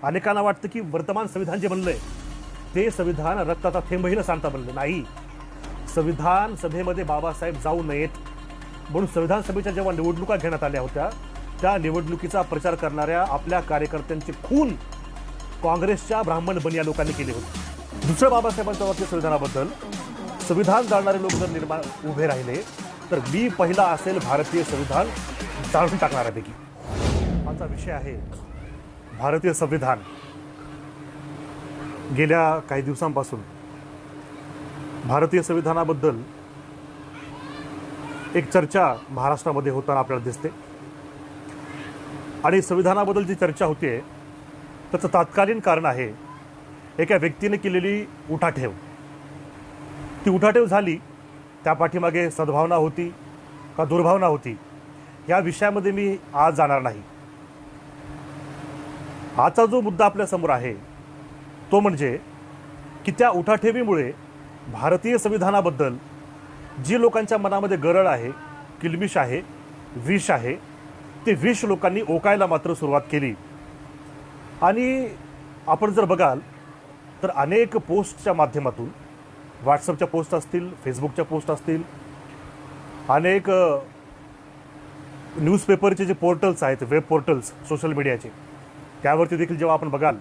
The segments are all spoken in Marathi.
अनेकांना वाटतं की वर्तमान संविधान जे बनलंय ते संविधान रक्ताचा थेंबही न सांडता बनलं नाही. संविधान सभेमध्ये बाबासाहेब जाऊ नयेत म्हणून संविधान सभेच्या जेव्हा निवडणुका घेण्यात आल्या होत्या त्या निवडणुकीचा प्रचार करणाऱ्या आपल्या कार्यकर्त्यांचे खून काँग्रेसच्या ब्राह्मण बनिया लोकांनी केले होते. दुसरं बाबासाहेबांचं वाक्य संविधानाबद्दल, संविधान जाणणारे लोक जर उभे राहिले तर मी पहिला असेल भारतीय संविधान जाळून टाकणाऱ्यापैकी. आजचा विषय आहे भारतीय संविधान. गेल्या काही दिवसांपासून भारतीय संविधानाबद्दल एक चर्चा महाराष्ट्रामध्ये होताना आपल्याला दिसते आणि संविधानाबद्दल जी चर्चा होते त्याचं तात्कालीन कारण आहे एका व्यक्तीने केलेली उठाठेव. ती उठाठेव झाली त्या पाठीमागे सद्भावना होती का दुर्भावना होती या विषयामध्ये मी आज जाणार नाही. आजचा जो मुद्दा आपल्या समोर आहे तो म्हणजे की त्या उठाठेवीमुळे भारतीय संविधानाबद्दल जी लोकांच्या मनामध्ये गरळ आहे, किलबिश आहे, विष आहे, ते विष लोकांनी ओकायला मात्र सुरुवात केली. आणि आपण जर बघाल तर अनेक पोस्टच्या माध्यमातून, व्हॉट्सअपच्या पोस्ट असतील, फेसबुकच्या पोस्ट असतील, अनेक न्यूजपेपरचे जे पोर्टल्स आहेत, वेब पोर्टल्स सोशल मीडियाचे, त्यावरती देखील जेव्हा आपण बघाल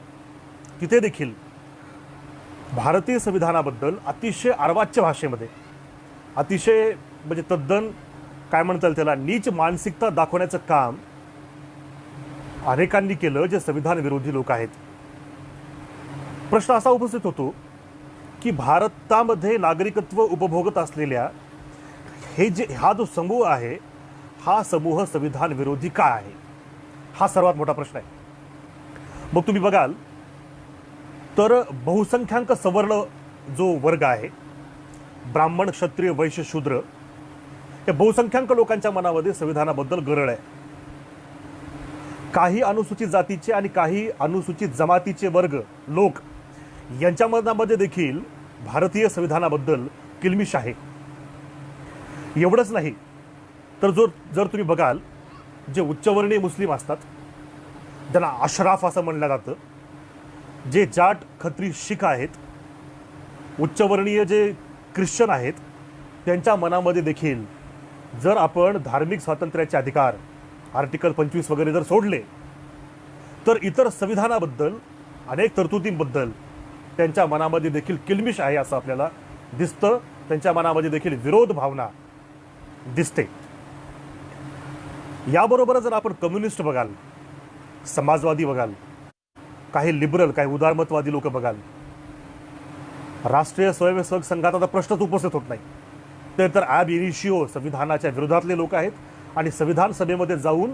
तिथे देखील भारतीय संविधानाबद्दल अतिशय अर्वाच्य भाषेमध्ये, अतिशय म्हणजे तद्दन काय म्हणता येईल त्याला, नीच मानसिकता दाखवण्याचं काम अनेकांनी केलं जे संविधान विरोधी लोक आहेत. प्रश्न असा उपस्थित होतो की भारतामध्ये नागरिकत्व उपभोगत असलेल्या हा जो समूह आहे हा समूह संविधान विरोधी का आहे, हा सर्वात मोठा प्रश्न आहे. मग तुम्ही बघाल तर बहुसंख्याक सवर्ण जो वर्ग आहे, ब्राह्मण, क्षत्रिय, वैश्य, शूद्र, या बहुसंख्याक लोकांच्या मनामध्ये संविधानाबद्दल गरळ आहे. काही अनुसूचित जातीचे आणि काही अनुसूचित जमातीचे वर्ग लोक यांच्या मनामध्ये देखील भारतीय संविधानाबद्दल किलमिश आहे. एवढंच नाही तर जर तुम्ही बघाल जे उच्चवर्णीय मुस्लिम असतात, ज्यांना अशराफ असं म्हणलं जातं, जे जाट, खत्री, शीख आहेत, उच्चवर्णीय जे ख्रिश्चन आहेत, त्यांच्या मनामध्ये देखील जर आपण धार्मिक स्वातंत्र्याचे अधिकार आर्टिकल 25 वगैरे जर सोडले तर इतर संविधानाबद्दल अनेक तरतुदींबद्दल त्यांच्या मनामध्ये देखील किलमिश आहे असं आपल्याला दिसतं. त्यांच्या मनामध्ये देखील विरोध भावना दिसते. याबरोबरच जर आपण कम्युनिस्ट बघाल, समाजवादी बघाल, काही लिबरल, काही उदारमतवादी लोक बघाल, राष्ट्रीय स्वयंसेवक संघात आता प्रश्नच उपस्थित होत नाही. ते तर ॲब इनिशिओ संविधानाच्या विरोधातले लोक आहेत आणि संविधान सभेमध्ये जाऊन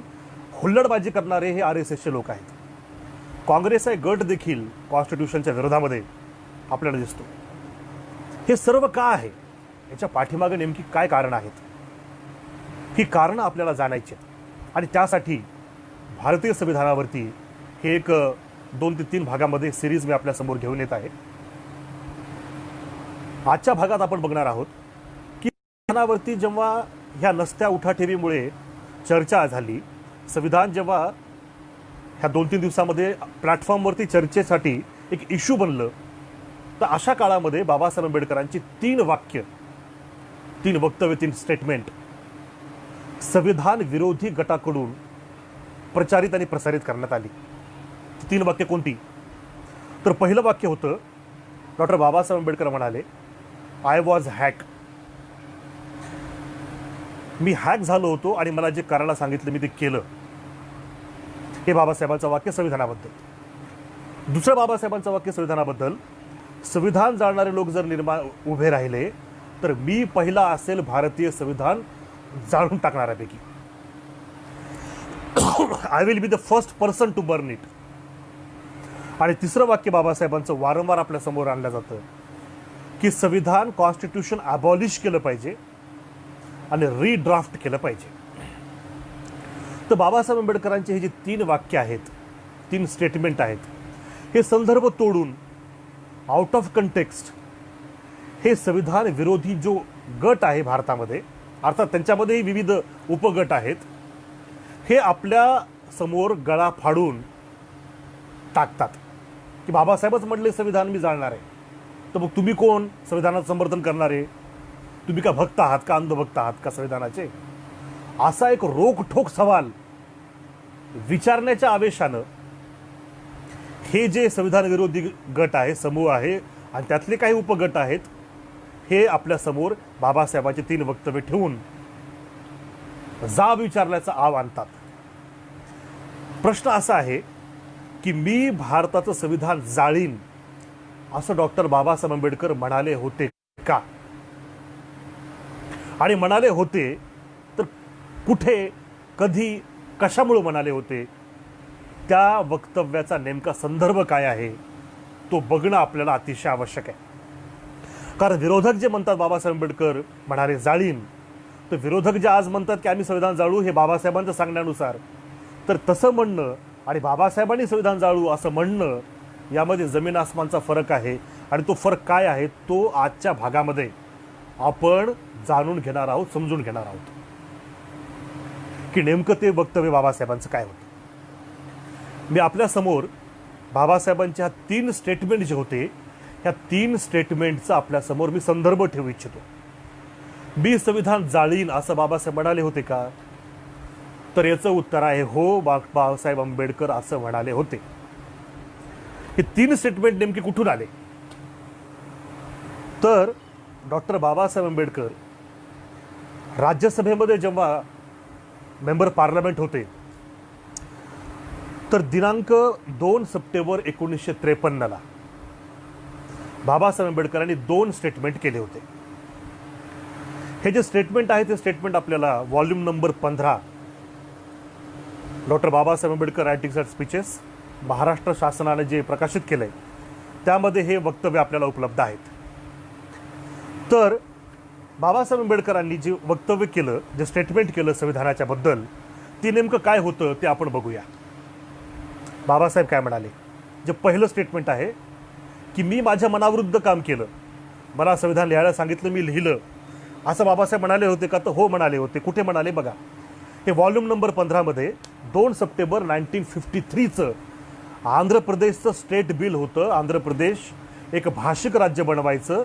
हुल्लडबाजी करणारे हे RSSचे लोक आहेत. काँग्रेसचा एक गट देखील कॉन्स्टिट्यूशनच्या विरोधामध्ये आपल्याला दिसतो. हे सर्व का आहे, याच्या पाठीमागे नेमकी काय कारण आहेत, ही कारणं आपल्याला जाणायची आहेत. आणि त्यासाठी भारतीय संविधानावरती हे एक 2 ते 3 भागामध्ये सिरीज मी आपल्यासमोर घेऊन येत आहे. आजच्या भागात आपण बघणार आहोत की संविधानावरती जेव्हा ह्या नसत्या उठाठेवीमुळे चर्चा झाली, संविधान जेव्हा ह्या 2-3 दिवसामध्ये प्लॅटफॉर्मवरती चर्चेसाठी एक इश्यू बनलं, तर अशा काळामध्ये बाबासाहेब आंबेडकरांची 3 वाक्य, 3 वक्तव्य, 3 स्टेटमेंट संविधान विरोधी गटाकडून प्रचारित आणि प्रसारित करण्यात आली. 3 वाक्य कोणती? तर पहिलं वाक्य होतं, डॉक्टर बाबासाहेब आंबेडकर म्हणाले, I was hack. Me hack झालो होतो आणि मला जे करायला सांगितलं मी ते केलं. हे बाबासाहेबांचं वाक्य संविधानाबद्दल. दुसरं बाबासाहेबांचं वाक्य संविधानाबद्दल, संविधान जाणणारे लोक जर उभे राहिले तर मी पहिला असेल भारतीय संविधान जाळून टाकणाऱ्यापैकी. I will be the first person to burn it. आणि तिसरं वाक्य बाबासाहेबांचं वारंवार आपल्या समोर आणलं जातं की संविधान, कॉन्स्टिट्यूशन अबॉलिश केलं पाहिजे आणि रिड्राफ्ट केलं पाहिजे. तर बाबासाहेब आंबेडकरांचे हे जे 3 वाक्य आहेत, 3 स्टेटमेंट आहेत, हे संदर्भ तोडून आउट ऑफ कंटेक्स्ट हे संविधान विरोधी जो गट आहे भारतामध्ये, अर्थात त्यांच्यामध्येही विविध उपगट आहेत, हे आपल्या समोर गळा फाडून टाकतात की बाबासाहेबच म्हटले संविधान मी जाणणार आहे, तर मग तुम्ही कोण संविधानाचं समर्थन करणारे? तुम्ही का भक्त आहात का, अंधभक्त आहात का संविधानाचे? असा एक रोखठोक सवाल विचारण्याच्या आवेशानं हे जे संविधान विरोधी गट आहे, समूह आहे आणि त्यातले काही उपगट आहेत, हे आपल्या समोर बाबासाहेबांचे 3 वक्तव्य ठेवून जाब विचारल्याचं आव आणतात. प्रश्न असा आहे की मी भारताचं संविधान जाळीन असं डॉक्टर बाबासाहेब आंबेडकर म्हणाले होते का? आणि म्हणाले होते तर कुठे, कधी, कशामुळे म्हणाले होते? त्या वक्तव्याचा नेमका संदर्भ काय आहे तो बघणं आपल्याला अतिशय आवश्यक आहे. कारण विरोधक जे म्हणतात बाबासाहेब आंबेडकर म्हणाले जाळीन, तर विरोधक जे आज म्हणतात की आम्ही संविधान जाळू हे बाबासाहेबांच्या सांगण्यानुसार, तर तसं म्हणणं आणि बाबासाहेबांनी संविधान जाळू असं म्हणणं यामध्ये जमीन आसमानचा फरक आहे. आणि तो फरक काय आहे तो आजच्या भागामध्ये आपण जाणून घेणार आहोत, समजून घेणार आहोत की नेमकं ते वक्तव्य बाबासाहेबांचं काय होतं. मी आपल्या समोर बाबासाहेबांच्या 3 स्टेटमेंट जे होते, ह्या 3 स्टेटमेंटचा आपल्यासमोर मी संदर्भ ठेवू इच्छितो. मी संविधान जाळीन असं बाबासाहेब म्हणाले होते का? तर याचं उत्तर आहे हो, बाबासाहेब आंबेडकर असं म्हणाले होते. हे 3 स्टेटमेंट नेमके कुठून आले? तर डॉक्टर बाबासाहेब आंबेडकर राज्यसभेमध्ये जेव्हा मेंबर पार्लमेंट होते, तर दिनांक 2 सप्टेंबर 1953 बाबासाहेब आंबेडकरांनी 2 स्टेटमेंट केले होते. हे जे स्टेटमेंट आहे ते स्टेटमेंट आपल्याला volume number 15 doctor Babasaheb Ambedkar writings and speeches Maharashtra शासनाने जे प्रकाशित केलंय त्यामध्ये हे वक्तव्य आपल्याला उपलब्ध आहेत. तर बाबासाहेब आंबेडकरांनी जे वक्तव्य केलं, जे स्टेटमेंट केलं संविधानाच्या बद्दल, ते नेमकं काय होतं ते आपण बघूया. बाबासाहेब काय म्हणाले? जे पहिलं स्टेटमेंट आहे की मी माझ्या मनाविरुद्ध काम केलं, मला संविधान लिहायला सांगितलं, मी लिहिलं, असं बाबासाहेब म्हणाले होते का? तर हो म्हणाले होते. कुठे म्हणाले बघा, हे व्हॉल्यूम नंबर 15 मध्ये 2 सप्टेंबर 1953चं आंध्र प्रदेशचं स्टेट बिल होतं. आंध्र प्रदेश एक भाषिक राज्य बनवायचं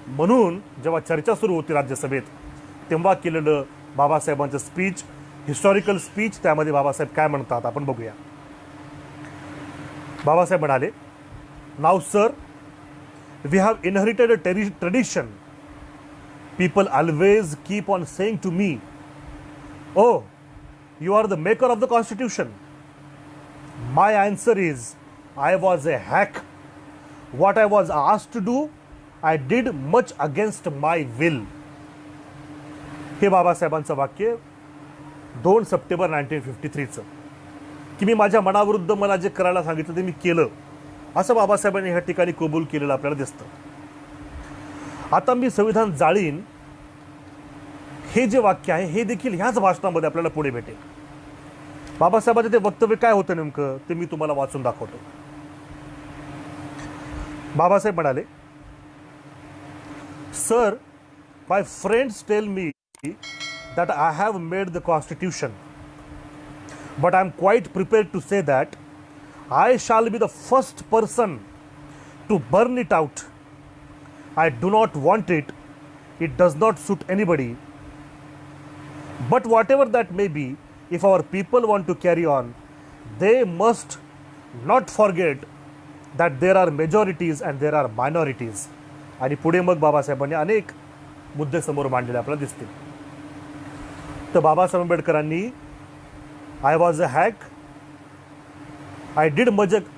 म्हणून जेव्हा चर्चा सुरू होती राज्यसभेत, तेव्हा केलेलं बाबासाहेबांचं स्पीच, हिस्टॉरिकल स्पीच. त्यामध्ये बाबासाहेब काय म्हणतात आपण बघूया. बाबासाहेब म्हणाले, now sir, we have inherited a tradition. People always keep on saying to me, oh, you are the maker of the Constitution. My answer is, I was a hack. What I was asked to do, I did much against my will. हे बाबासाहेबांचं वाक्य 2 सप्टेंबर 1953चं, की मी माझ्या मनाविरुद्ध मला जे करायला सांगितलं ते मी केलं, असं बाबासाहेबांनी ह्या ठिकाणी कबूल केलेलं आपल्याला दिसतं. आता मी संविधान जाळीन हे जे वाक्य आहे हे देखील ह्याच भाषणामध्ये आपल्याला पुढे भेटेल. बाबासाहेबांचे ते वक्तव्य काय होतं नेमकं ते मी तुम्हाला वाचून दाखवतो. बाबासाहेब म्हणाले, sir, my friends tell me that I have made the constitution, but I am quite prepared to say that I shall be the first person to burn it out. I do not want it. It does not suit anybody. But whatever that may be, if our people want to carry on, they must not forget that there are majorities and there are minorities. आणि पुढे मग बाबासाहेबांनी अनेक मुद्दे समोर मांडलेले आपल्याला दिसतील. तर बाबासाहेब आंबेडकरांनी I was a hack, I did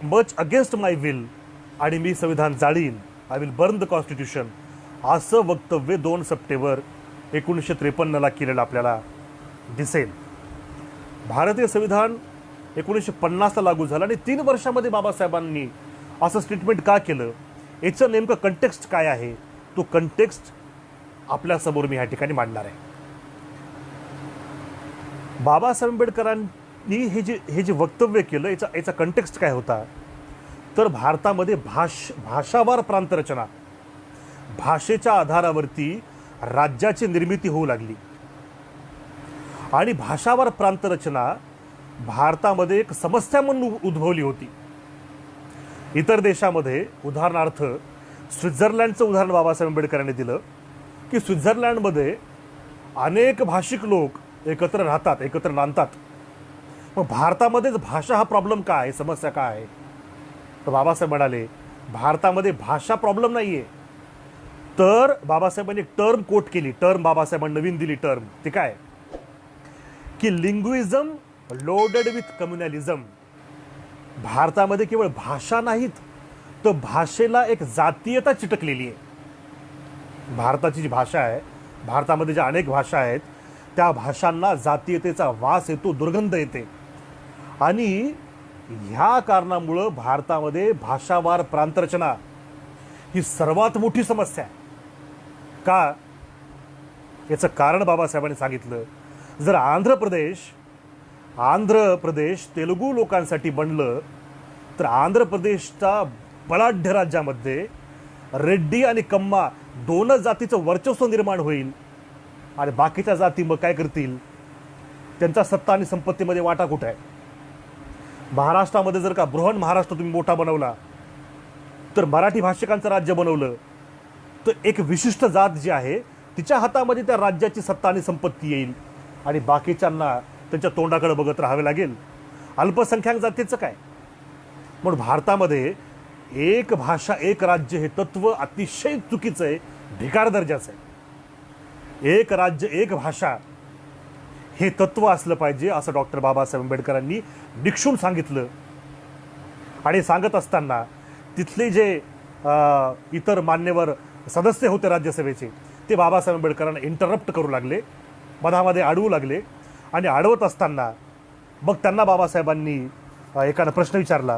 much against my will, आणि मी संविधान जाळीन, I will burn the constitution, असं वक्तव्य 2 सप्टेंबर 1953ला केलेलं आपल्याला दिसेल. भारतीय संविधान 1950ला लागू झालं आणि 3 वर्षामध्ये बाबासाहेबांनी असं स्टेटमेंट का केलं, याचं नेमकं कंटेक्स्ट काय आहे, तो कंटेक्स्ट आपल्यासमोर मी ह्या ठिकाणी मांडणार आहे. बाबासाहेब आंबेडकरांनी हे जे वक्तव्य केलं याचा कंटेक्स्ट काय होता, तर भारतामध्ये भाषावार प्रांतरचना, भाषेच्या आधारावरती राज्याची निर्मिती होऊ लागली. आणि भाषावार प्रांतरचना भारतामध्ये एक समस्या म्हणून उद्भवली होती. इतर देशामध्ये उदाहरणार्थ स्वित्झर्लंडचं उदाहरण बाबासाहेब आंबेडकरांनी दिलं की स्वित्झर्लंडमध्ये अनेक भाषिक लोक एकत्र राहतात, एकत्र नांदतात. मग भारतामध्येच भाषा हा प्रॉब्लेम काय, समस्या काय आहे? तर बाबासाहेब म्हणाले भारतामध्ये भाषा प्रॉब्लेम नाही आहे. तर बाबासाहेबांनी एक टर्म कोट केली, टर्म बाबासाहेबांनी नवीन दिली टर्म, ती काय की लिंग्विझम लोडेड विथ कम्युनलिझम. भारतामध्ये केवळ भाषा नाहीत तर भाषेला एक जातीयता चिटकलेली आहे. भारताची जी भाषा आहे, भारतामध्ये ज्या अनेक भाषा आहेत त्या भाषांना जातीयतेचा वास येतो, दुर्गंध येते. आणि ह्या कारणामुळं भारतामध्ये भाषावार प्रांतरचना ही सर्वात मोठी समस्या आहे. का? याचं कारण बाबासाहेबांनी सांगितलं. जर आंध्र प्रदेश तेलुगू लोकांसाठी बनलं तर आंध्र प्रदेशच्या बलाढ्य राज्यामध्ये रेड्डी आणि कम्मा दोनच जातीचं वर्चस्व निर्माण होईल आणि बाकीच्या जाती मग काय करतील? त्यांचा सत्ता आणि संपत्तीमध्ये वाटा कुठं आहे? महाराष्ट्रामध्ये जर का बृहन महाराष्ट्र तुम्ही मोठा बनवला तर मराठी भाषिकांचं राज्य बनवलं तर एक विशिष्ट जात जी आहे तिच्या हातामध्ये त्या राज्याची सत्ता आणि संपत्ती येईल आणि बाकीच्यांना त्यांच्या तोंडाकडे बघत राहावे लागेल. अल्पसंख्याक जातीचं काय? म्हणून भारतामध्ये एक भाषा एक राज्य हे तत्व अतिशय चुकीचं आहे, भिकार दर्जाचं आहे. एक राज्य एक भाषा हे तत्व असलं पाहिजे असं डॉक्टर बाबासाहेब आंबेडकरांनी निक्षून सांगितलं. आणि सांगत असताना तिथले जे इतर मान्यवर सदस्य होते राज्यसभेचे ते बाबासाहेब आंबेडकरांना इंटरप्ट करू लागले, मधामध्ये अडवू लागले. आणि अडवत असताना मग त्यांना बाबासाहेबांनी एकानं प्रश्न विचारला.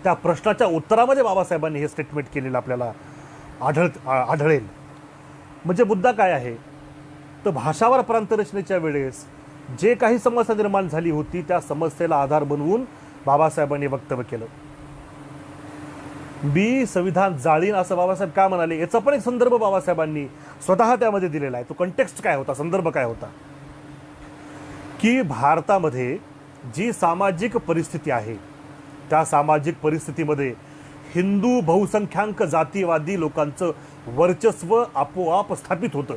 त्या प्रश्नाच्या उत्तरामध्ये बाबासाहेबांनी हे स्टेटमेंट केलेलं आपल्याला आढळेल. म्हणजे मुद्दा काय आहे तर भाषावार प्रांतरचनेच्या वेळेस जे काही समस्या निर्माण झाली होती त्या समस्येला आधार बनवून बाबासाहेबांनी वक्तव्य केलं. मी संविधान जाळीन असं बाबासाहेब का म्हणाले याचा पण एक संदर्भ बाबासाहेबांनी स्वतः त्यामध्ये दिलेला आहे. तो कंटेक्स्ट काय होता, संदर्भ काय होता की भारतामध्ये जी सामाजिक परिस्थिती आहे त्या सामाजिक परिस्थितीमध्ये हिंदू बहुसंख्याक जातीवादी लोकांचं वर्चस्व आपोआप स्थापित होतं.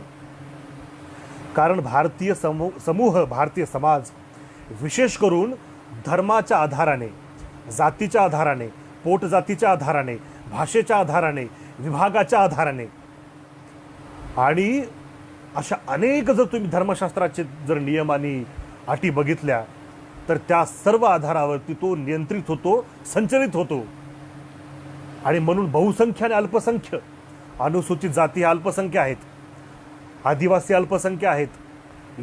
कारण भारतीय समूह भारतीय समाज विशेष करून धर्माच्या आधाराने, जातीच्या आधाराने, पोटजातीच्या आधाराने, भाषेच्या आधाराने, विभागाच्या आधाराने आणि अशा अनेक जर तुम्ही धर्मशास्त्राचे जर नियम आणि अटी बघितल्या तर त्या सर्व आधारावरती तो नियंत्रित होतो, संचलित होतो. आणि म्हणून बहुसंख्य आणि अल्पसंख्य, अनुसूचित जाती अल्पसंख्य आहेत, आदिवासी अल्पसंख्य आहेत,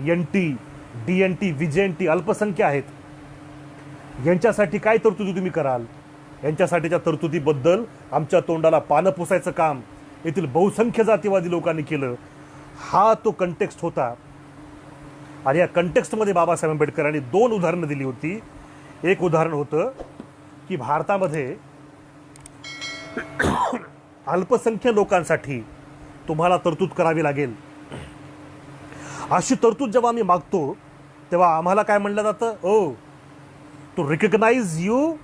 NT, DNT, VJNT अल्पसंख्य आहेत. यांच्यासाठी काय तरतुदी तुम्ही कराल? यांच्यासाठीच्या तरतुदीबद्दल आमच्या तोंडाला पानं पुसायचं काम येथील बहुसंख्य जातीवादी लोकांनी केलं. हा तो कंटेक्स्ट होता. आणि या कंटेक्स्टमध्ये बाबासाहेब आंबेडकरांनी दोन उदाहरणं दिली होती. एक उदाहरण होतं की भारतामध्ये अल्पसंख्य लोकांसाठी तुम्हाला तरतूद करावी लागेल. अशी तरतूद जेव्हा आम्ही मागतो तेव्हा आम्हाला काय म्हणलं जातं? Oh, to recognise you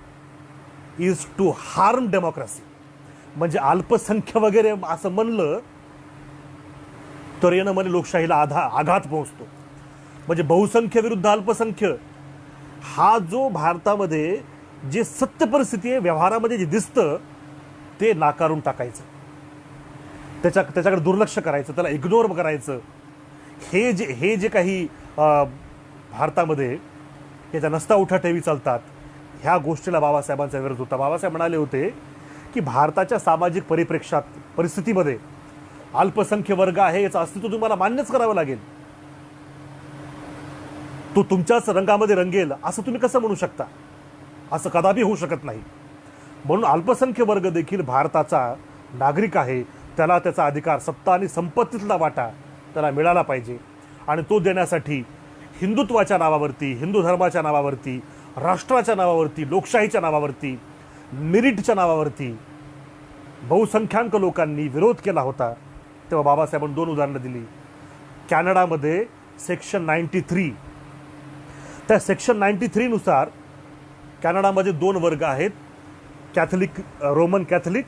is to harm democracy. म्हणजे अल्पसंख्य वगैरे असं म्हणलं तर येणं म्हणजे लोकशाहीला आघात पोहोचतो. म्हणजे बहुसंख्य विरुद्ध अल्पसंख्य हा जो भारतामध्ये जे सत्य परिस्थिती आहे, व्यवहारामध्ये जे दिसतं ते नाकारून टाकायचं, त्याच्याकडे दुर्लक्ष करायचं, त्याला इग्नोर करायचं. हे जे काही भारतामध्ये याच्या नसता उठाठेवी चालतात ह्या गोष्टीला बाबासाहेबांचा विरोध होता. बाबासाहेब म्हणाले होते की भारताच्या सामाजिक परिस्थितीमध्ये अल्पसंख्य वर्ग आहे याचं अस्तित्व तुम्हाला मान्यच करावं लागेल. तो तुमच्याच रंगामध्ये रंगेल असं तुम्ही कसं म्हणू शकता? असं कदापि होऊ शकत नाही. म्हणून अल्पसंख्य वर्ग देखील भारताचा नागरिक आहे, त्याला त्याचा अधिकार, सत्ता आणि संपत्तीतला वाटा त्याला मिळाला पाहिजे. आणि तो देण्यासाठी हिंदुत्वाच्या नावावरती, हिंदू धर्माच्या नावावरती, राष्ट्राच्या नावावरती, लोकशाहीच्या नावावरती, मेरिटच्या नावावरती बहुसंख्याक लोकांनी विरोध केला होता. तेव्हा बाबासाहेबांनी दोन उदाहरणं दिली. कॅनडामध्ये सेक्शन 93, त्या सेक्शन 93 नुसार कॅनडामध्ये दोन वर्ग आहेत, कॅथलिक, रोमन कॅथलिक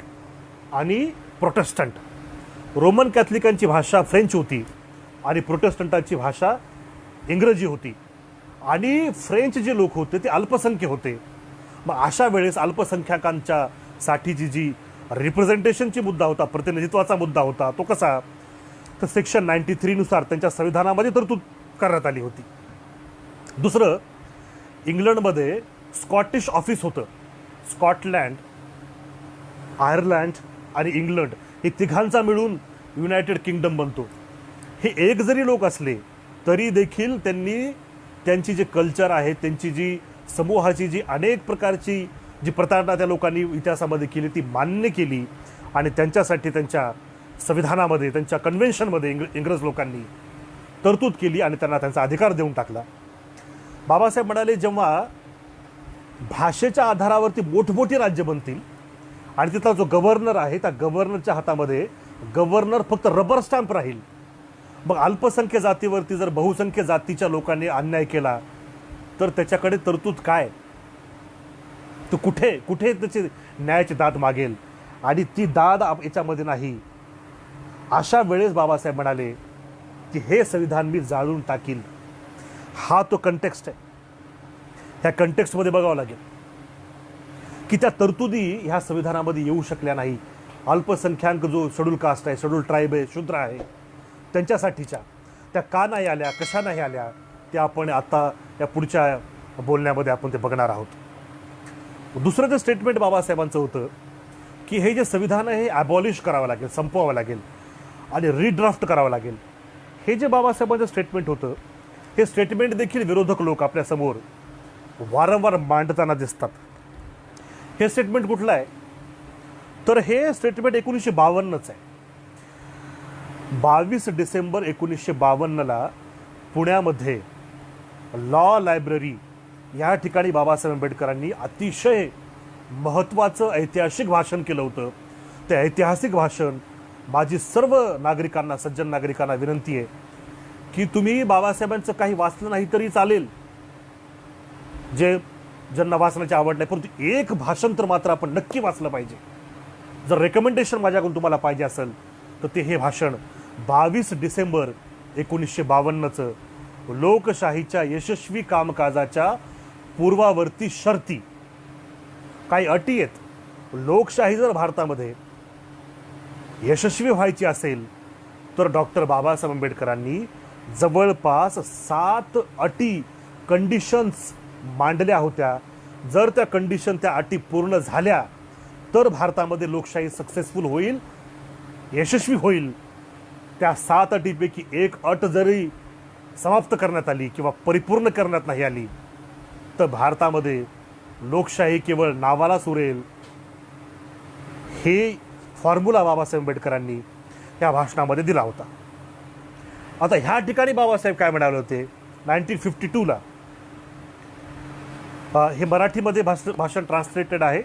आणि प्रोटेस्टंट. रोमन कॅथलिकांची भाषा फ्रेंच होती आणि प्रोटेस्टंटांची भाषा इंग्रजी होती. आणि फ्रेंच जे लोक होते ते अल्पसंख्य होते. मग अशा वेळेस अल्पसंख्याकांच्या साठीची जी रिप्रेझेंटेशनची मुद्दा होता, प्रतिनिधित्वाचा मुद्दा होता, तो कसा, तर सेक्शन 93 नुसार त्यांच्या संविधानामध्ये तरतूद करण्यात आली होती. दुसरं, इंग्लंडमध्ये स्कॉटिश ऑफिस होतं. स्कॉटलँड, आयर्लंड आणि इंग्लंड हे तिघांचा मिळून युनायटेड किंगडम बनतो. हे एक जरी लोक असले तरी देखील त्यांनी त्यांची जे कल्चर आहे, त्यांची जी समूहाची जी अनेक प्रकारची जी प्रताडणा त्या लोकांनी इतिहासामध्ये केली ती मान्य केली आणि त्यांच्यासाठी त्यांच्या संविधानामध्ये, त्यांच्या कन्व्हेन्शनमध्ये इंग्रज लोकांनी तरतूद केली आणि त्यांना त्यांचा अधिकार देऊन टाकला. बाबासाहेब म्हणाले, जेव्हा भाषेच्या आधारावरती मोठमोठी राज्य बनतील आणि तिथला जो गव्हर्नर आहे त्या गव्हर्नरच्या हातामध्ये गव्हर्नर फक्त रबर स्टॅम्प राहील, मग अल्पसंख्य जातीवरती जर बहुसंख्य जातीच्या लोकांनी अन्याय केला तर त्याच्याकडे तरतूद काय, तो कुठे कुठे त्याची न्यायाची दाद मागेल, आणि ती दाद याच्यामध्ये नाही. अशा वेळेस बाबासाहेब म्हणाले की हे संविधान मी जाळून टाकील. हा तो कंटेक्स्ट आहे. ह्या कंटेक्स्टमध्ये बघावं लागेल की त्या तरतुदी ह्या संविधानामध्ये येऊ शकल्या नाही. अल्पसंख्याक जो शेड्यूल कास्ट आहे, शेड्यूल ट्राईब आहे, शूद्र आहे, त्यांच्यासाठीच्या त्या का नाही आल्या, कशा नाही आल्या, ते आपण आता या पुढच्या बोलण्यामध्ये आपण ते बघणार आहोत. दुसरं जे स्टेटमेंट बाबासाहेबांचं होतं की हे जे संविधान आहे हे ॲबॉलिश करावं लागेल, संपवावं लागेल आणि रिड्राफ्ट करावं लागेल. हे जे बाबासाहेबांचं स्टेटमेंट होतं हे स्टेटमेंट देखील विरोधक लोक आपल्यासमोर वारंवार मांडताना दिसतात. हे स्टेटमेंट कुठलं आहे, तर हे स्टेटमेंट 1952च आहे. 22 डिसेंबर 1952ला पुण्यामध्ये लॉ लायब्ररी या ठिकाणी बाबासाहेब आंबेडकरांनी अतिशय महत्त्वाचं ऐतिहासिक भाषण केलं होतं. ते ऐतिहासिक भाषण माझी सर्व नागरिकांना, सज्जन नागरिकांना विनंती आहे की तुम्ही बाबासाहेबांचं काही वाचलं नाही तरी चालेल, जे ज्यांना वाचण्याची आवड नाही, परंतु एक भाषण तर मात्र आपण नक्की वाचलं पाहिजे. जर रेकमेंडेशन माझ्याकडून तुम्हाला पाहिजे असेल तर ते हे भाषण 22 डिसेंबर 1952चं लोकशाहीच्या यशस्वी कामकाजाच्या पूर्वावर्ती शर्ती. काही अटी आहेत. लोकशाही जर भारतामध्ये यशस्वी व्हायची असेल तर डॉक्टर बाबासाहेब आंबेडकरांनी जवळपास 7 अटी, कंडिशन्स मांडल्या होत्या. जर त्या कंडिशन, त्या अटी पूर्ण झाल्या तर भारतामध्ये लोकशाही सक्सेसफुल होईल, यशस्वी होईल. त्या 7 अटीपैकी एक अट जरी समाप्त करण्यात आली किंवा परिपूर्ण करण्यात नाही आली तर भारतामध्ये लोकशाही केवळ नावालाच उरेल. हे फॉर्म्युला बाबासाहेब आंबेडकरांनी या भाषणामध्ये दिला होता. आता ह्या ठिकाणी बाबासाहेब काय म्हणाले होते 1952ला, हे मराठीमध्ये भाषण ट्रान्सलेटेड आहे,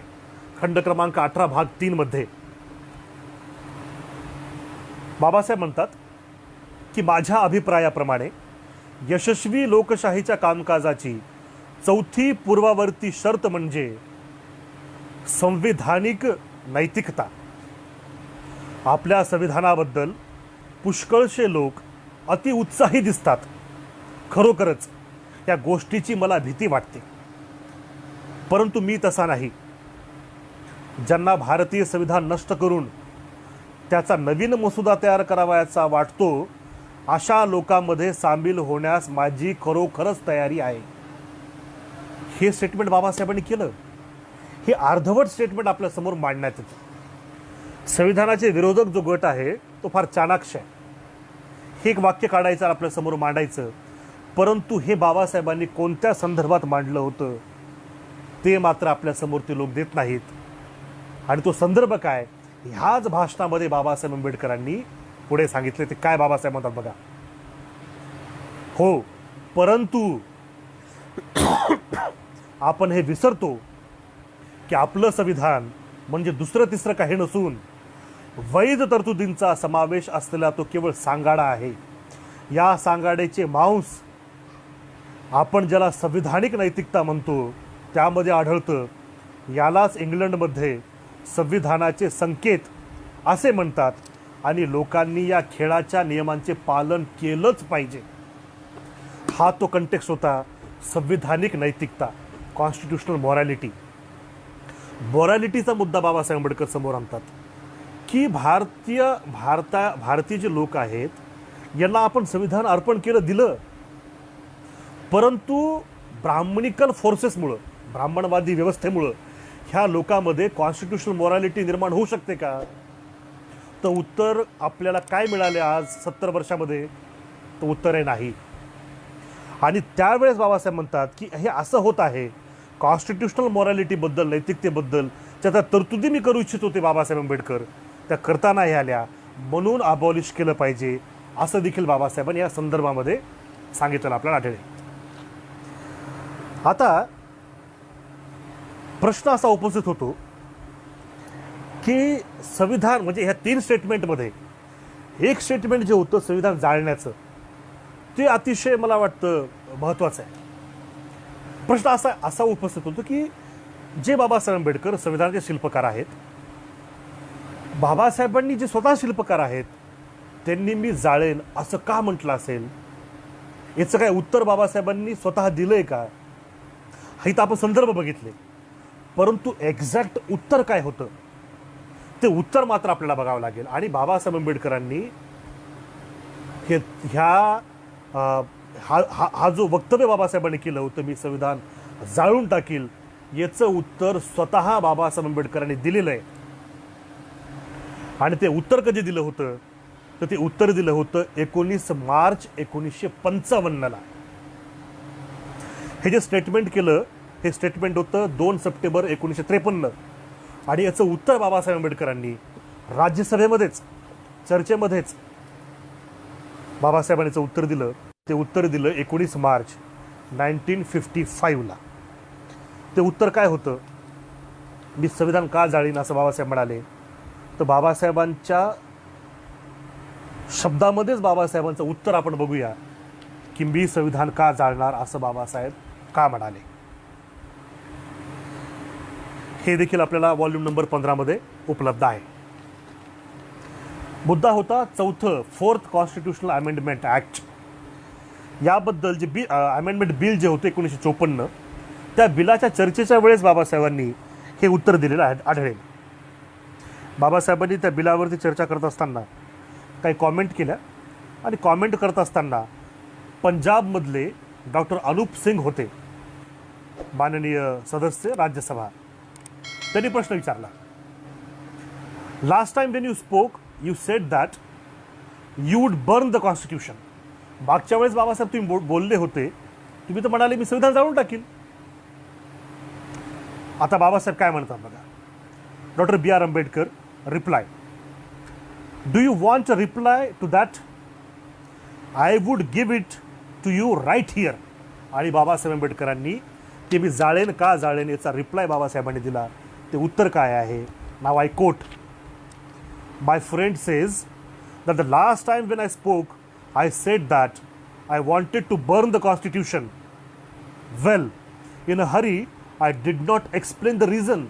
खंड क्रमांक 18 भाग 3 मध्ये. बाबासाहेब म्हणतात की माझ्या अभिप्रायाप्रमाणे यशस्वी लोकशाहीच्या कामकाजाची चौथी पूर्वावर्ती शर्त म्हणजे संविधानिक नैतिकता. आपल्या संविधानाबद्दल पुष्कळशे लोक अतिउत्साही दिसतात. खरोखरच या गोष्टीची मला भीती वाटते, परंतु मी तसा नाही. ज्यांना भारतीय संविधान नष्ट करून त्याचा नवीन मसुदा तयार करावायचा वाटतो अशा लोकांमध्ये सामील होण्यास माझी खरोखरच तयारी आहे. हे स्टेटमेंट बाबासाहेबांनी केलं. हे अर्धवट स्टेटमेंट आपल्यासमोर मांडण्यात येतं. संविधानाचे विरोधक जो गट आहे तो फार चाणाक्ष आहे. हे एक वाक्य काढायचं, आपल्यासमोर मांडायचं, परंतु हे बाबासाहेबांनी कोणत्या संदर्भात मांडलं होतं ते मात्र आपल्यासमोर ते लोक देत नाहीत. आणि तो संदर्भ काय, ह्याच भाषणामध्ये बाबासाहेब आंबेडकरांनी पुढे सांगितले. ते काय बाबासाहेब म्हणतात बघा. हो, परंतु आपण हे विसरतो की आपलं संविधान म्हणजे दुसरं तिसरं काही नसून वैध तरतुदींचा समावेश असलेला तो केवळ सांगाडा आहे. या सांगाड्याचे मांस आपण ज्याला संविधानिक नैतिकता म्हणतो त्यामध्ये आढळतं यालाच इंग्लंडमध्ये संविधानाचे संकेत असे म्हणतात आणि लोकांनी या खेळाच्या नियमांचे पालन केलंच पाहिजे. हा तो कंटेक्स्ट होता. संविधानिक नैतिकता, कॉन्स्टिट्यूशनल मॉरॅलिटीचा मुद्दा बाबासाहेब आंबेडकर समोर आणतात की भारतीय जे लोक आहेत यांना आपण संविधान अर्पण केलं दिलं, परंतु ब्राह्मणिकल फोर्सेसमुळं, ब्राह्मणवादी व्यवस्थेमुळं ह्या लोकांमध्ये कॉन्स्टिट्यूशनल मॉरॅलिटी निर्माण होऊ शकते का? तर उत्तर आपल्याला काय मिळाले आज 70 वर्षामध्ये? तर उत्तर आहे नाही. आणि त्यावेळेस बाबासाहेब म्हणतात की हे असं होत आहे, कॉन्स्टिट्यूशनल मॉरॅलिटीबद्दल, नैतिकतेबद्दल ज्या त्या तरतुदी मी करू इच्छित होते बाबासाहेब आंबेडकर, त्या करता नाही आल्या, म्हणून अबॉलिश केलं पाहिजे असं देखील बाबासाहेबांनी या संदर्भामध्ये सांगितलं आपल्याला आढळेल. आता प्रश्न असा उपस्थित होतो की संविधान म्हणजे ह्या 3 स्टेटमेंटमध्ये एक स्टेटमेंट जे होतं संविधान जाळण्याचं, ते अतिशय मला वाटतं महत्त्वाचं आहे. प्रश्न असा उपस्थित होतो की जे बाबासाहेब आंबेडकर संविधानाचे शिल्पकार आहेत, बाबासाहेबांनी जे स्वतः शिल्पकार आहेत, त्यांनी मी जाळेन असं का म्हटलं असेल? याचं काय उत्तर बाबासाहेबांनी स्वतः दिलंय का? हे तर आपण संदर्भ बघितले, परंतु एक्झॅक्ट उत्तर काय होतं ते उत्तर मात्र आपल्याला बघावं लागेल. आणि बाबासाहेब आंबेडकरांनी हा जो वक्तव्य बाबासाहेबांनी केलं होतं, मी संविधान जाळून टाकील, याचं उत्तर स्वतः बाबासाहेब आंबेडकरांनी दिलेलं आहे. आणि ते उत्तर कधी दिलं होतं? तर ते उत्तर दिलं होतं 19 मार्च 1955ला. हे जे स्टेटमेंट केलं, हे स्टेटमेंट होतं 2 सप्टेंबर 1953. आणि याचं उत्तर बाबासाहेब आंबेडकरांनी राज्यसभेमध्येच, चर्चेमध्येच बाबासाहेबांचं उत्तर दिलं. ते उत्तर दिलं 19 मार्च 1955ला. ते उत्तर काय होतं? मी संविधान का जाळीन असं बाबासाहेब म्हणाले. तर बाबासाहेबांच्या शब्दामध्येच बाबासाहेबांचं उत्तर आपण बघूया की मी संविधान का जाळणार असं बाबासाहेब का म्हणाले. हे देखील आपल्याला व्हॉल्यूम नंबर 15 मध्ये उपलब्ध आहे. मुद्दा होता 4th कॉन्स्टिट्यूशनल अमेंडमेंट ॲक्ट. याबद्दल जे अमेंडमेंट बिल जे होते 1954, त्या बिलाच्या चर्चेच्या वेळेस बाबासाहेबांनी हे उत्तर दिलेलं आढळेल. बाबासाहेबांनी त्या बिलावरती चर्चा करत असताना काही कॉमेंट केल्या आणि कॉमेंट करत असताना पंजाबमधले डॉक्टर अनूप सिंग होते, माननीय सदस्य राज्यसभा. त्यांनी प्रश्न विचारला, last time Wien you spoke you sed that you would burn the constitution. मागच्या वेळेस बाबासाहेब तुम्ही बोलले होते, तुम्ही तर म्हणाले मी संविधान जाळून टाकील. आता बाबासाहेब काय म्हणतात बघा. Doctor B.R. Ambedkar reply, do you want a reply to that? I would give it to you right here. आणि बाबासाहेब आंबेडकरांनी ते मी जाळेन का जाळेन याचा रिप्लाय बाबासाहेबांनी दिला. ते उत्तर काय आहे? Now I quote, my friend says that the last time when I spoke, I said that I wanted to burn the Constitution. Well, in a hurry, I did not explain the reason.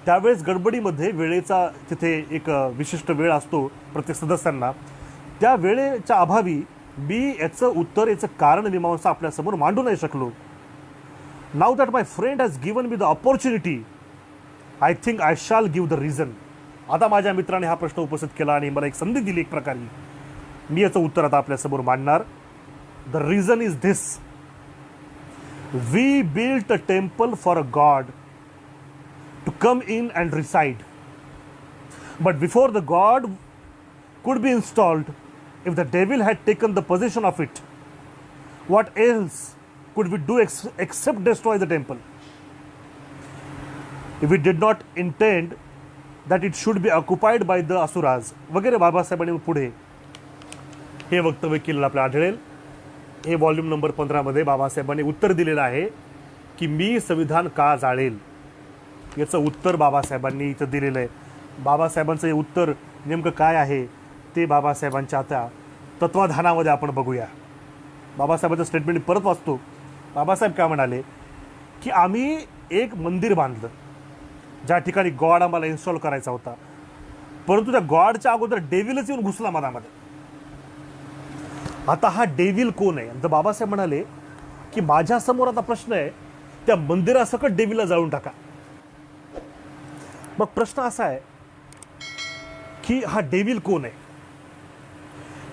त्यावेळेस गडबडीमध्ये वेळेचा तिथे एक विशिष्ट वेळ असतो प्रत्येक सदस्यांना, त्या वेळेच्या अभावी मी याचं कारण मीमांसा आपल्यासमोर मांडू नाही शकलो. Now that my friend has given me the opportunity, I think I shall give the reason. आता माझ्या मित्राने हा प्रश्न उपस्थित केला आणि मला एक संधी दिली एक प्रकारे, मी याचं उत्तर आता आपल्यासमोर मांडणार. The reason is this, we built a temple for a god to come in and reside, but before the god could be installed, if the devil had taken the position of it, what else could we do except destroy the temple? If we did not intend that it should be occupied by the asuras वगैरे बाबासाहेबांनी पुढे हे वक्तव्य केलेलं आपल्याला आढळेल. हे व्हॉल्यूम नंबर 15 मध्ये बाबासाहेबांनी उत्तर दिलेलं आहे की मी संविधान का जाळेल, याचं उत्तर बाबासाहेबांनी इथं दिलेलं आहे. बाबासाहेबांचं हे उत्तर नेमकं काय आहे ते बाबासाहेबांच्या आता तत्वाधानामध्ये आपण बघूया. बाबासाहेबांचं स्टेटमेंट परत वाचतो. बाबासाहेब काय म्हणाले की आम्ही एक मंदिर बांधलं ज्या ठिकाणी गॉड आम्हाला इन्स्टॉल करायचा होता, परंतु त्या गॉडच्या अगोदर डेव्हिलच येऊन घुसला मनामध्ये. आता हा डेव्हिल कोण आहे? तर बाबासाहेब म्हणाले की माझ्यासमोर आता प्रश्न आहे, त्या मंदिरासकट डेव्हिलला जाळून टाका. मग प्रश्न असा आहे की हा डेव्हिल कोण आहे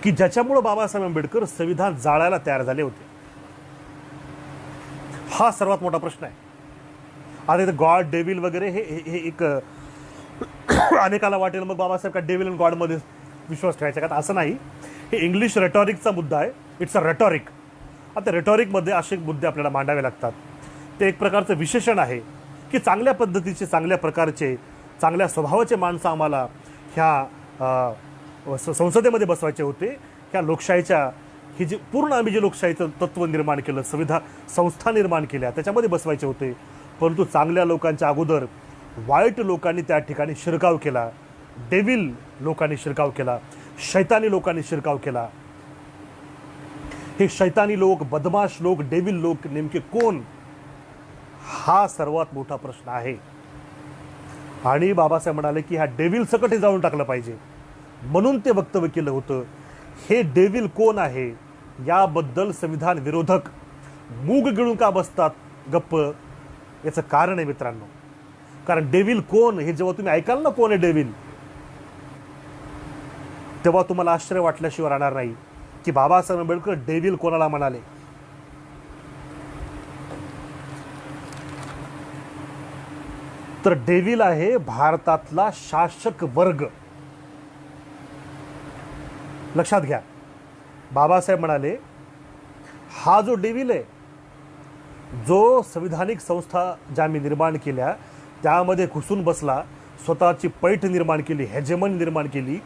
की ज्याच्यामुळे बाबासाहेब आंबेडकर संविधान जाळायला तयार झाले होते? हा सर्वात मोठा प्रश्न आहे. आता इथे गॉड डेव्हिल वगैरे हे एक अनेकाला वाटेल मग बाबासाहेब का डेव्हिल आणि गॉडमध्ये विश्वास ठेवायचा का? असं नाही. हे इंग्लिश रेटॉरिकचा मुद्दा आहे. It's a rhetoric. आता रेटॉरिकमध्ये असे मुद्दे आपल्याला मांडावे लागतात. ते एक प्रकारचं विशेषण आहे की चांगल्या पद्धतीचे, चांगल्या प्रकारचे, चांगल्या स्वभावाचे माणसं आम्हाला ह्या संसदेमध्ये बसवायचे होते. ह्या लोकशाहीच्या ही जी पूर्ण आम्ही जे लोकशाहीचं तत्त्व निर्माण केलं, संस्था निर्माण केल्या, त्याच्यामध्ये बसवायचे होते. परंतु चांगल्या लोकांच्या अगोदर वाईट लोकांनी त्या ठिकाणी शिरकाव केला. डेव्हिल लोकांनी शिरकाव केला, शैतानी लोकांनी शिरकाव केला. हे शैतानी लोक, बदमाश लोक, डेव्हिल लोक नेमके कोण? हा सर्वात मोठा प्रश्न आहे. आणि बाबासाहेब म्हणाले की ह्या डेव्हिल सकट हे जाळून टाकलं पाहिजे. म्हणून ते वक्तव्य केलं होतं. हे डेव्हिल कोण आहे याबद्दल संविधान विरोधक मूग गिळून का बसतात गप्प? याचं कारण आहे मित्रांनो. कारण डेव्हिल कोण हे जेव्हा तुम्ही ऐकाल ना कोण आहे डेव्हिल, तेव्हा तुम्हाला आश्चर्य वाटल्याशिवाय राहणार नाही की बाबासाहेब आंबेडकर डेव्हिल कोणाला म्हणाले. तर डेव्हिल आहे भारतातला शासक वर्ग. लक्षात घ्या. बाबासाहेब म्हणाले हा जो डेव्हिल आहे, जो संविधानिक संस्था ज्या मी निर्माण केल्या त्यामध्ये घुसून बसला, स्वतःची पैठ निर्माण केली, हेजेमन निर्माण केली,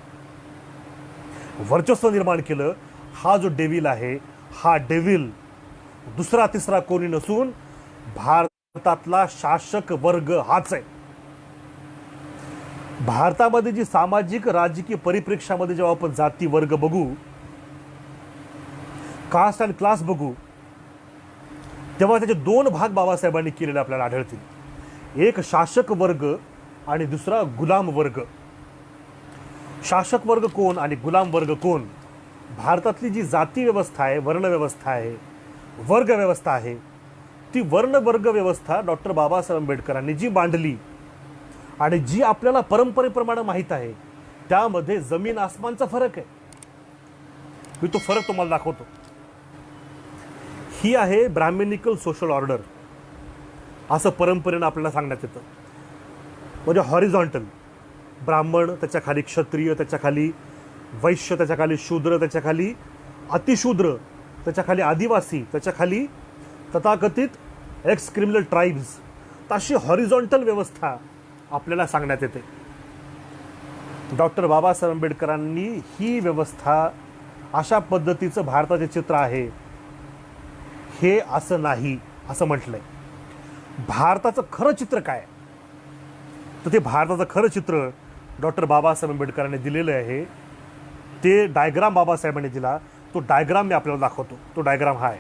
वर्चस्व निर्माण केलं, हा जो डेव्हिल आहे, हा डेव्हिल दुसरा तिसरा कोणी नसून भारतातला शासक वर्ग हाच आहे. भारतामध्ये जी सामाजिक राजकीय परिप्रेक्ष्यामध्ये जेव्हा आपण जाती वर्ग बघू, कास्ट अँड क्लास बघू, तेव्हा त्याचे दोन भाग बाबासाहेबांनी केलेले आपल्याला आढळतील. एक शासक वर्ग आणि दुसरा गुलाम वर्ग. शासक वर्ग कोण आणि गुलाम वर्ग कोण? भारतातली जी जाती व्यवस्था आहे, वर्ण व्यवस्था आहे, वर्ग व्यवस्था आहे, ती वर्ण वर्ग व्यवस्था डॉक्टर बाबासाहेब आंबेडकरांनी जी मांडली आणि जी आपल्याला परंपरेप्रमाणे माहीत आहे, त्यामध्ये जमीन आसमानचा फरक आहे. मी तो फरक तुम्हाला दाखवतो. ही आहे ब्राह्मणिकल सोशल ऑर्डर, असं परंपरेनं आपल्याला सांगण्यात येतं. म्हणजे हॉरिझॉन्टल, ब्राह्मण, त्याच्या खाली क्षत्रिय, त्याच्या खाली वैश्य, त्याच्या खाली शूद्र, त्याच्या खाली अतिशूद्र, त्याच्या खाली आदिवासी, त्याच्या खाली तथाकथित एक्स क्रिमिनल ट्राईब्स. अशी हॉरिझॉन्टल व्यवस्था आपल्याला सांगण्यात येते. डॉक्टर बाबासाहेब आंबेडकरांनी ही व्यवस्था, अशा पद्धतीचं भारताचे चित्र आहे हे असं नाही असं म्हटलंय. भारताचं खरं चित्र काय? तर ते भारताचं खरं चित्र डॉक्टर बाबासाहेब आंबेडकरांनी दिलेलं आहे. ते डायग्राम बाबासाहेबांनी दिला. तो डायग्राम मी आपल्याला दाखवतो. तो डायग्राम हा आहे.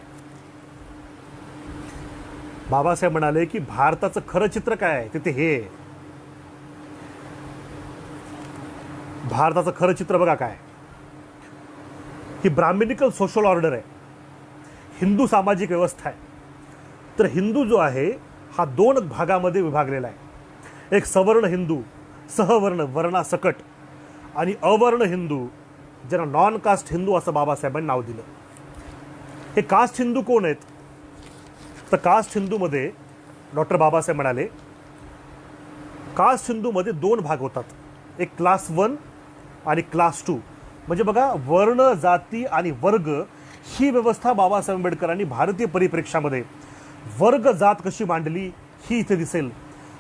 बाबासाहेब म्हणाले की भारताचं खरं चित्र काय आहे ते हे. भारताचं खरं चित्र बघा काय. ही ब्राह्मणिकल सोशल ऑर्डर आहे, हिंदू सामाजिक व्यवस्था आहे. तर हिंदू जो आहे हा दोन भागामध्ये विभागलेला आहे. एक सवर्ण हिंदू, सहवर्ण वर्णासकट, आणि अवर्ण हिंदू, ज्यांना नॉन कास्ट हिंदू असं बाबासाहेबांनी नाव दिलं. हे कास्ट हिंदू कोण आहेत? तर कास्ट हिंदूमध्ये डॉक्टर बाबासाहेब म्हणाले कास्ट हिंदूमध्ये दोन भाग होतात. एक क्लास 1 आणि क्लास 2. म्हणजे बघा, वर्ण, जाती आणि वर्ग ही व्यवस्था बाबासाहेब आंबेडकरांनी भारतीय परिप्रेक्ष्यामध्ये वर्ग जात कशी मांडली ही इथे दिसेल.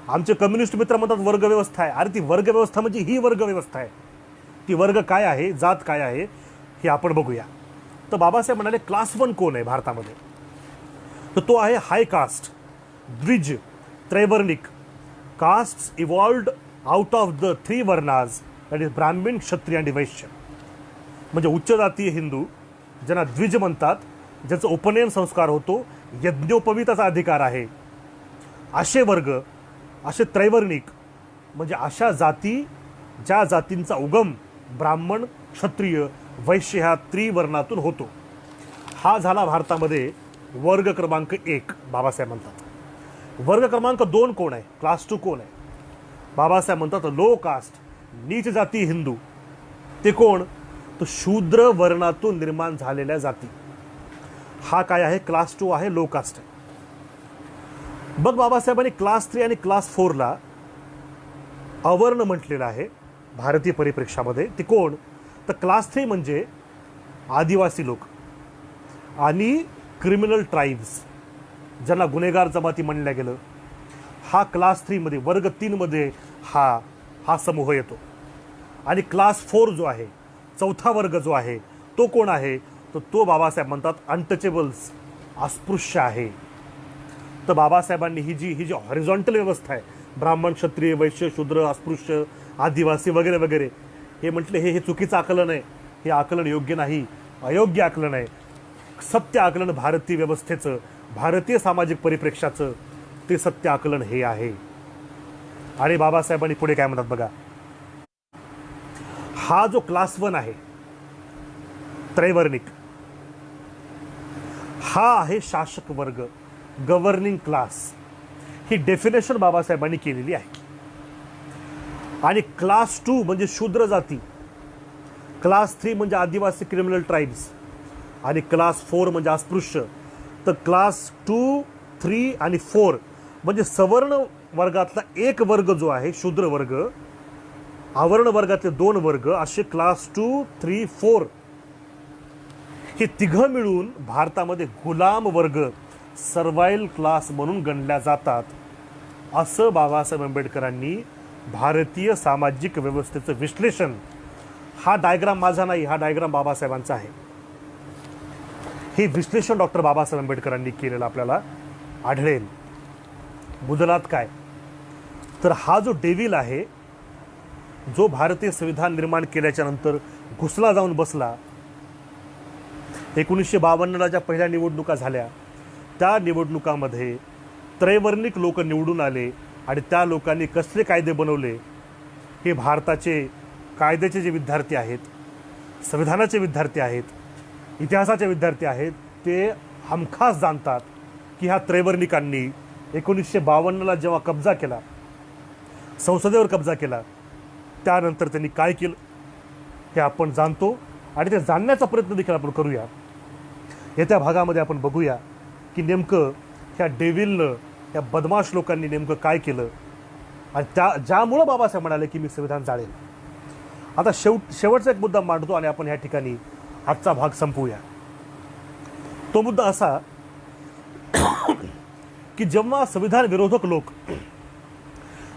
आमचे कम्युनिस्ट मित्र म्हणतात वर्ग व्यवस्था आहे. अरे ती वर्ग व्यवस्था म्हणजे ही वर्ग व्यवस्था आहे. ती वर्ग काय आहे, जात काय आहे हे आपण बघूया. तर बाबासाहेब म्हणाले क्लास 1 कोण आहे भारतामध्ये? तर तो आहे हाय कास्ट, द्विज, त्रैवर्णिक. Caste evolved out of the 3 varnas, that is Brahmin, Kshatriya आणि वैश्य. म्हणजे उच्च जातीय हिंदू, ज्यांना द्विज म्हणतात, ज्याचा उपनयन संस्कार होतो, यज्ञोपवीताचा अधिकार आहे, असे वर्ग, असे त्रैवर्णिक म्हणजे अशा जाती ज्या जातींचा उगम ब्राह्मण, क्षत्रिय, वैश्य ह्या त्रिवर्णातून होतो. हा झाला भारतामध्ये वर्ग क्रमांक 1 बाबासाहेब म्हणतात. वर्ग क्रमांक 2 कोण आहे? क्लास 2 कोण आहे? बाबासाहेब म्हणतात लो कास्ट, नीच जाती हिंदू. ते कोण? तर शूद्र वर्णातून निर्माण झालेल्या जाती. हा काय आहे? क्लास 2 आहे, लो कास्ट आहे. बघ बाबासाहेबांनी क्लास 3 आणि क्लास 4ला अवर्ण म्हटलेलं आहे भारतीय परिप्रेक्षामध्ये. ते कोण? तर क्लास 3 म्हणजे आदिवासी लोक आणि क्रिमिनल ट्राईब्स, ज्यांना गुन्हेगार जमाती म्हणलं गेलं. हा क्लास 3 मध्ये, वर्ग 3 मध्ये हा समूह येतो. आणि क्लास 4 जो आहे, चौथा वर्ग जो आहे, तो कोण आहे? तर तो बाबासाहेब म्हणतात अनटचेबल्स, अस्पृश्य आहे. तर बाबासाहेबांनी ही जी हॉरिझॉन्टल व्यवस्था आहे, ब्राह्मण, क्षत्रिय, वैश्य, शूद्र, अस्पृश्य, आदिवासी वगैरे वगैरे, हे म्हटले हे चुकीचं आकलन आहे. हे आकलन योग्य नाही, अयोग्य आकलन आहे. सत्य आकलन भारतीय व्यवस्थेचं, भारतीय सामाजिक परिप्रेक्षाचं ते सत्य आकलन हे आहे. आणि बाबासाहेबांनी पुढे काय म्हणतात बघा. हा जो क्लास 1 आहे त्रैवर्णिक, हा आहे शासक वर्ग, गव्हर्निंग क्लास. ही डेफिनेशन बाबासाहेबांनी केलेली आहे. आणि क्लास 2 म्हणजे शूद्र जाती, क्लास 3 म्हणजे आदिवासी क्रिमिनल ट्राईब्स, आणि क्लास 4 म्हणजे अस्पृश्य. तर क्लास 2, 3 आणि 4 म्हणजे सवर्ण वर्गातला एक वर्ग जो आहे शूद्र वर्ग, आवर्ण वर्गातले 2 वर्ग, असे क्लास 2, 3, 4 हे तिघं मिळून भारतामध्ये गुलाम वर्ग, सर्वाईल क्लास म्हणून गणल्या जातात. असं बाबासाहेब आंबेडकरांनी भारतीय सामाजिक व्यवस्थेचं विश्लेषण, हा डायग्राम माझा नाही, हा डायग्राम बाबासाहेबांचा आहे. हे विश्लेषण डॉक्टर बाबासाहेब आंबेडकरांनी केलेलं आपल्याला आढळेल. मुदलात काय? तर हा जो डेव्हिल आहे, जो भारतीय संविधान निर्माण केल्याच्या नंतर घुसला जाऊन बसला, 1952ला ज्या पहिल्या निवडणुका झाल्या, त्या निवडणुकामध्ये त्रैवर्णिक लोक निवडून आले आणि त्या लोकांनी कसले कायदे बनवले हे भारताचे कायद्याचे जे विद्यार्थी आहेत, संविधानाचे विद्यार्थी आहेत, इतिहासाचे विद्यार्थी आहेत, ते हमखास जाणतात की ह्या त्रैवर्णिकांनी 1952ला जेव्हा कब्जा केला, संसदेवर कब्जा केला, त्यानंतर त्यांनी काय केलं हे आपण जाणतो. आणि ते जाणण्याचा प्रयत्न देखील आपण करूया. येत्या भागामध्ये आपण बघूया की नेमकं ह्या डेव्हिलनं, ह्या बदमाश लोकांनी नेमकं काय केलं आणि ज्यामुळं बाबासाहेब म्हणाले की मी संविधान जाळेल. आता शेवटचा एक मुद्दा मांडतो आणि आपण ह्या ठिकाणी आजचा भाग संपवूया. तो मुद्दा असा की जेव्हा संविधान विरोधक लोक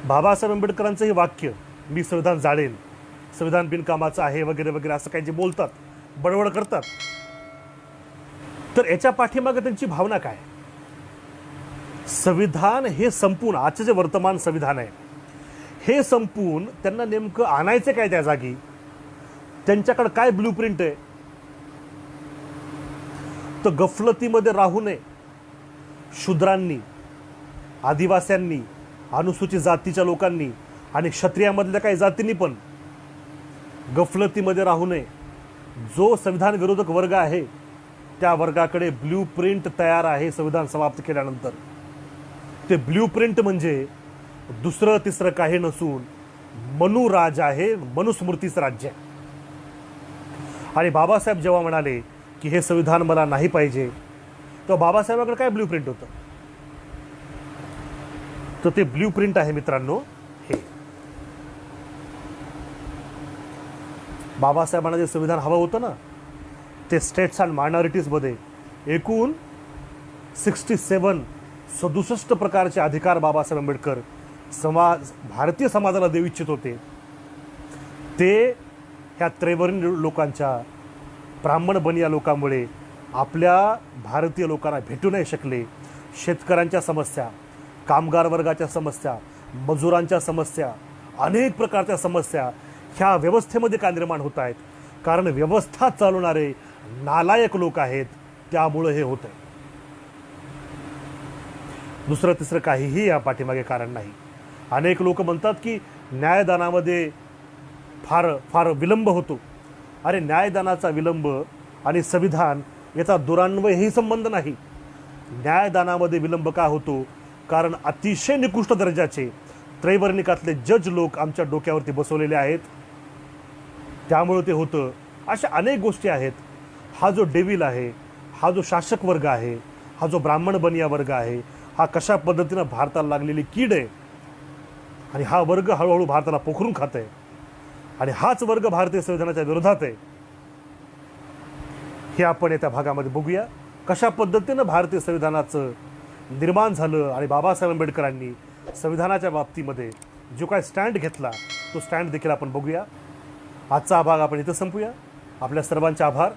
बाबासाहेब आंबेडकरांचं हे वाक्य, मी संविधान जाळेल, संविधान बिनकामाचं आहे वगैरे वगैरे असं काही जे बोलतात, बडबड करतात, तर याच्या पाठीमागे त्यांची भावना काय? संविधान हे संपून, आजचे जे वर्तमान संविधान आहे हे संपून त्यांना नेमकं आणायचं काय त्या जागी? त्यांच्याकडे काय ब्लूप्रिंट आहे? तर गफलतीमध्ये राहू नये शूद्रांनी, आदिवास्यांनी, अनुसूचित जातीच्या लोकांनी आणि क्षत्रियामधल्या काही जातींनी पण गफलतीमध्ये राहू नये. जो संविधान विरोधक वर्ग आहे त्या वर्गाकडे ब्ल्यूप्रिंट तयार आहे संविधान समाप्त केल्यानंतर. ते ब्ल्यूप्रिंट म्हणजे दुसरं तिसरं काही नसून मनुराज आहे, मनुस्मृतीचं राज्य आहे. आणि बाबासाहेब जेव्हा म्हणाले की हे संविधान मला नाही पाहिजे, तर बाबासाहेबांकडे काय ब्ल्यूप्रिंट होतं? तर ते ब्ल्यूप्रिंट आहे मित्रांनो हे. बाबासाहेबांना जे संविधान हवं होतं ना, ते स्टेट्स अँड मायनॉरिटीजमध्ये एकूण 67 प्रकारचे अधिकार बाबासाहेब आंबेडकर भारतीय समाजाला देऊ इच्छित होते. ते ह्या त्रैवर्णीय लोकांच्या, ब्राह्मण बनिया लोकांमुळे आपल्या भारतीय लोकांना भेटू नाही शकले. शेतकऱ्यांच्या समस्या, कामगार वर्गाच्या समस्या, मजुरांच्या समस्या, अनेक प्रकारच्या समस्या ह्या व्यवस्थेमध्ये का निर्माण होत आहेत? कारण व्यवस्था चालवणारे नालायक लोक आहेत, त्यामुळं हे होत आहे. दुसरं तिसरं काहीही या पाठीमागे कारण नाही. अनेक लोक म्हणतात की न्यायदानामध्ये फार फार विलंब होतो. अरे न्यायदानाचा विलंब आणि संविधान याचा दुरान्वयही संबंध नाही. न्यायदानामध्ये विलंब का होतो? कारण अतिशय निकृष्ट दर्जाचे त्रैवर्णिकातले जज लोक आमच्या डोक्यावरती बसवलेले आहेत, त्यामुळे ते होतं. अशा अनेक गोष्टी आहेत. हा जो डेव्हिल आहे, हा जो शासक वर्ग आहे, हा जो ब्राह्मण बनिया वर्ग आहे, हा कशा पद्धतीनं भारताला लागलेली कीड आहे आणि हा वर्ग हळूहळू भारताला पोखरून खात आहे आणि हाच वर्ग भारतीय संविधानाच्या विरोधात आहे. हे आपण येत्या भागामध्ये बघूया. कशा पद्धतीनं भारतीय संविधानाचं निर्माण झालं आणि बाबासाहेब आंबेडकरांनी संविधानाच्या बाबतीमध्ये जो काय स्टँड घेतला तो स्टँड देखील आपण बघूया. आजचा हा भाग आपण इथं संपूया. आपल्या सर्वांचे आभार.